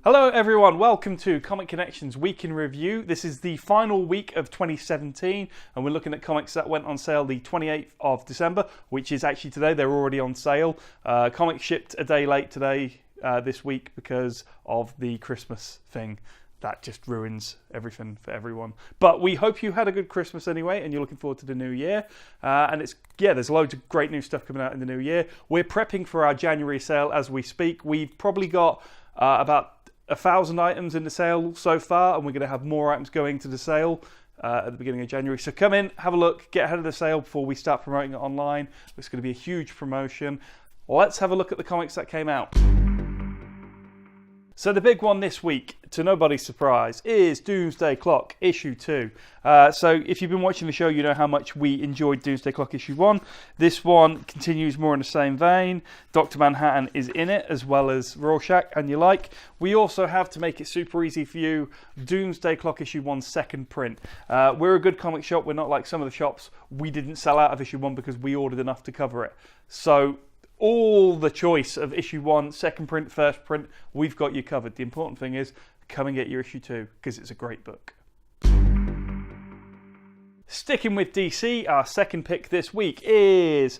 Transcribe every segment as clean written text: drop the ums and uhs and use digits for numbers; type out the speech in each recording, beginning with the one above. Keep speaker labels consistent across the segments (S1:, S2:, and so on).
S1: Hello everyone, welcome to Comic Connections Week in Review. This is the final week of 2017 and we're looking at comics that went on sale the 28th of December, which is actually today. They're already on sale. Comics shipped a day late today, this week, because of the Christmas thing. That just ruins everything for everyone. But we hope you had a good Christmas anyway and you're looking forward to the new year. And there's loads of great new stuff coming out in the new year. We're prepping for our January sale as we speak. We've probably got about 1,000 items in the sale so far, and we're going to have more items going to the sale at the beginning of January. So come in, have a look, get ahead of the sale before we start promoting it online. It's going to be a huge promotion. Let's have a look at the comics that came out. So the big one this week, to nobody's surprise, is Doomsday Clock issue 2. So if you've been watching the show, you know how much we enjoyed Doomsday Clock issue 1. This one continues more in the same vein. Dr. Manhattan is in it, as well as Rorschach and you like. We also have, to make it super easy for you, Doomsday Clock issue 1's second print. We're a good comic shop. We're not like some of the shops. We didn't sell out of issue 1 because we ordered enough to cover it. So all the choice of issue 1, second print, first print, we've got you covered. The important thing is, come and get your issue 2, because it's a great book. Sticking with DC, our second pick this week is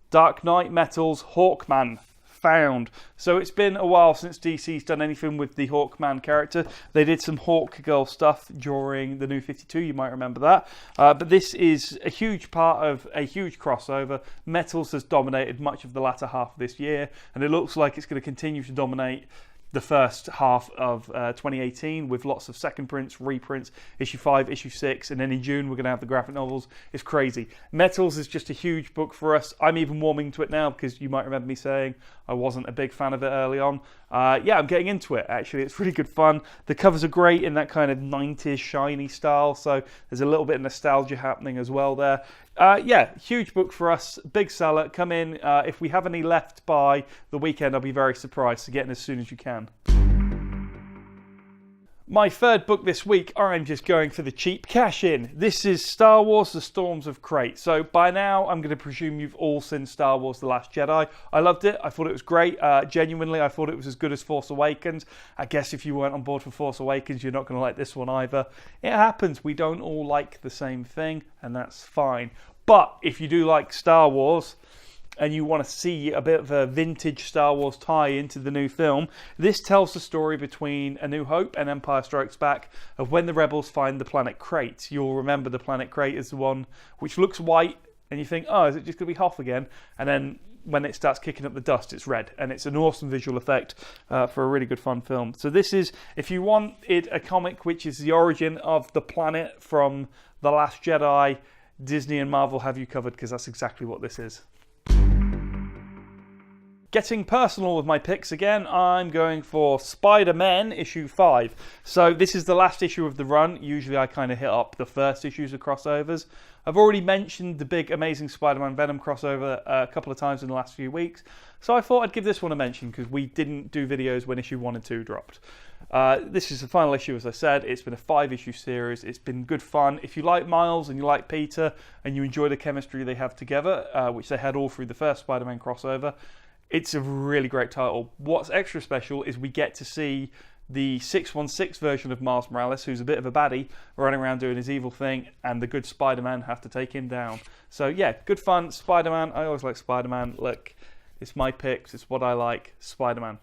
S1: Dark Knight Metal's Hawkman Found. So it's been a while since DC's done anything with the Hawkman character. They did some Hawkgirl stuff during the New 52, you might remember that. But this is a huge part of a huge crossover. Metals has dominated much of the latter half of this year, and it looks like it's going to continue to dominate the first half of 2018 with lots of second prints, reprints, issue 5, issue 6, and then in June we're going to have the graphic novels. It's crazy. Metals is just a huge book for us. I'm even warming to it now because you might remember me saying I wasn't a big fan of it early on. Yeah, I'm getting into it actually. It's really good fun. The covers are great in that kind of 90s shiny style, so there's a little bit of nostalgia happening as well there. Yeah, huge book for us, big seller. Come in. If we have any left by the weekend, I'll be very surprised, so get in as soon as you can. My third book this week, I'm just going for the cheap cash in. This is Star Wars: The Storms of Crate. So by now, I'm going to presume you've all seen Star Wars: The Last Jedi. I loved it. I thought it was great. Genuinely, I thought it was as good as Force Awakens. I guess if you weren't on board for Force Awakens, you're not going to like this one either. It happens. We don't all like the same thing, and that's fine. But if you do like Star Wars, and you want to see a bit of a vintage Star Wars tie into the new film, this tells the story between A New Hope and Empire Strikes Back of when the rebels find the planet Crate. You'll remember the planet Crate is the one which looks white, and you think, oh, is it just going to be Hoth again? And then when it starts kicking up the dust, it's red, and it's an awesome visual effect for a really good fun film. So this is, if you wanted a comic which is the origin of the planet from The Last Jedi, Disney and Marvel have you covered, because that's exactly what this is. Getting personal with my picks again, I'm going for SpiderMan issue 5. So this is the last issue of the run. Usually I kind of hit up the first issues of crossovers. I've already mentioned the big Amazing Spider-Man Venom crossover a couple of times in the last few weeks. So I thought I'd give this one a mention because we didn't do videos when issue 1 and 2 dropped. This is the final issue, as I said. It's been a 5-issue series. It's been good fun. If you like Miles and you like Peter and you enjoy the chemistry they have together, which they had all through the first Spider-Man crossover, it's a really great title. What's extra special is we get to see the 616 version of Miles Morales, who's a bit of a baddie, running around doing his evil thing, and the good Spider-Man have to take him down. So yeah, good fun. Spider-Man, I always like Spider-Man. Look, it's my picks, it's what I like. Spider-Man.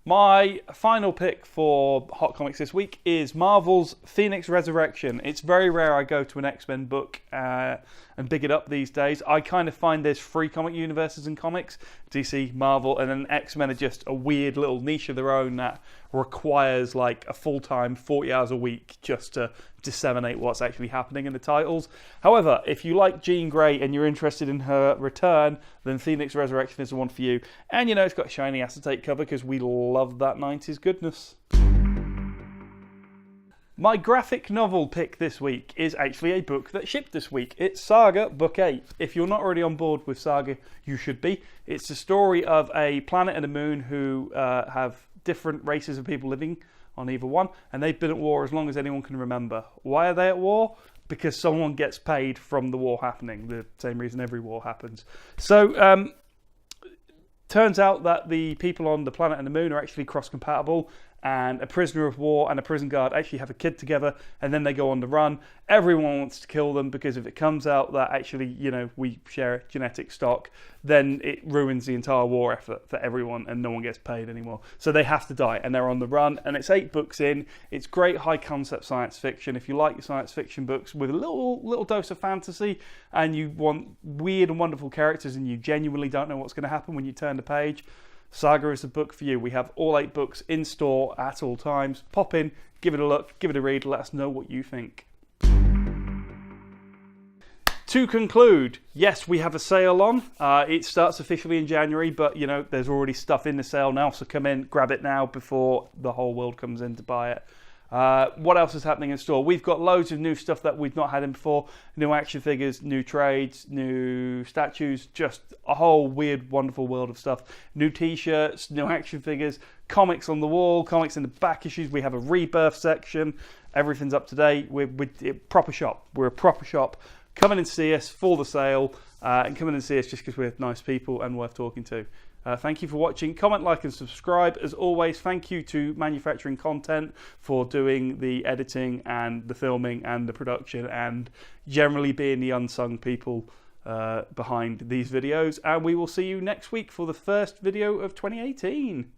S1: My final pick for Hot Comics this week is Marvel's Phoenix Resurrection. It's very rare I go to an X-Men book and big it up these days. I kind of find there's 3 comic universes in comics, DC, Marvel, and then X-Men are just a weird little niche of their own that requires like a full-time 40 hours a week just to disseminate what's actually happening in the titles. However, if you like Jean Grey and you're interested in her return, then Phoenix Resurrection is the one for you. And you know it's got a shiny acetate cover because we love that 90s goodness. My graphic novel pick this week is actually a book that shipped this week. It's Saga Book 8. If you're not already on board with Saga, you should be. It's the story of a planet and a moon who have different races of people living on either one, and they've been at war as long as anyone can remember. Why are they at war? Because someone gets paid from the war happening, the same reason every war happens. So Turns out that the people on the planet and the moon are actually cross-compatible, and a prisoner of war and a prison guard actually have a kid together, and then they go on the run. Everyone wants to kill them, because if it comes out that actually, you know, we share genetic stock, then it ruins the entire war effort for everyone and no one gets paid anymore. So they have to die, and they're on the run, and it's 8 books in. It's great high concept science fiction. If you like your science fiction books with a little dose of fantasy, and you want weird and wonderful characters and you genuinely don't know what's going to happen when you turn the page, Saga is the book for you. We have all 8 books in store at all times. Pop in, give it a look, give it a read, let us know what you think. To conclude, yes, we have a sale on. It starts officially in January, but you know, there's already stuff in the sale now, so come in, grab it now before the whole world comes in to buy it. What else is happening in store? We've got loads of new stuff that we've not had in before. New action figures, new trades, new statues, just a whole weird, wonderful world of stuff. New t-shirts, new action figures, comics on the wall, comics in the back issues. We have a rebirth section. Everything's up to date. We're a proper shop. We're a proper shop. Come in and see us for the sale, and come in and see us just because we're nice people and worth talking to. Thank you for watching. Comment, like and subscribe. As always, thank you to Manufacturing Content for doing the editing and the filming and the production and generally being the unsung people behind these videos. And we will see you next week for the first video of 2018.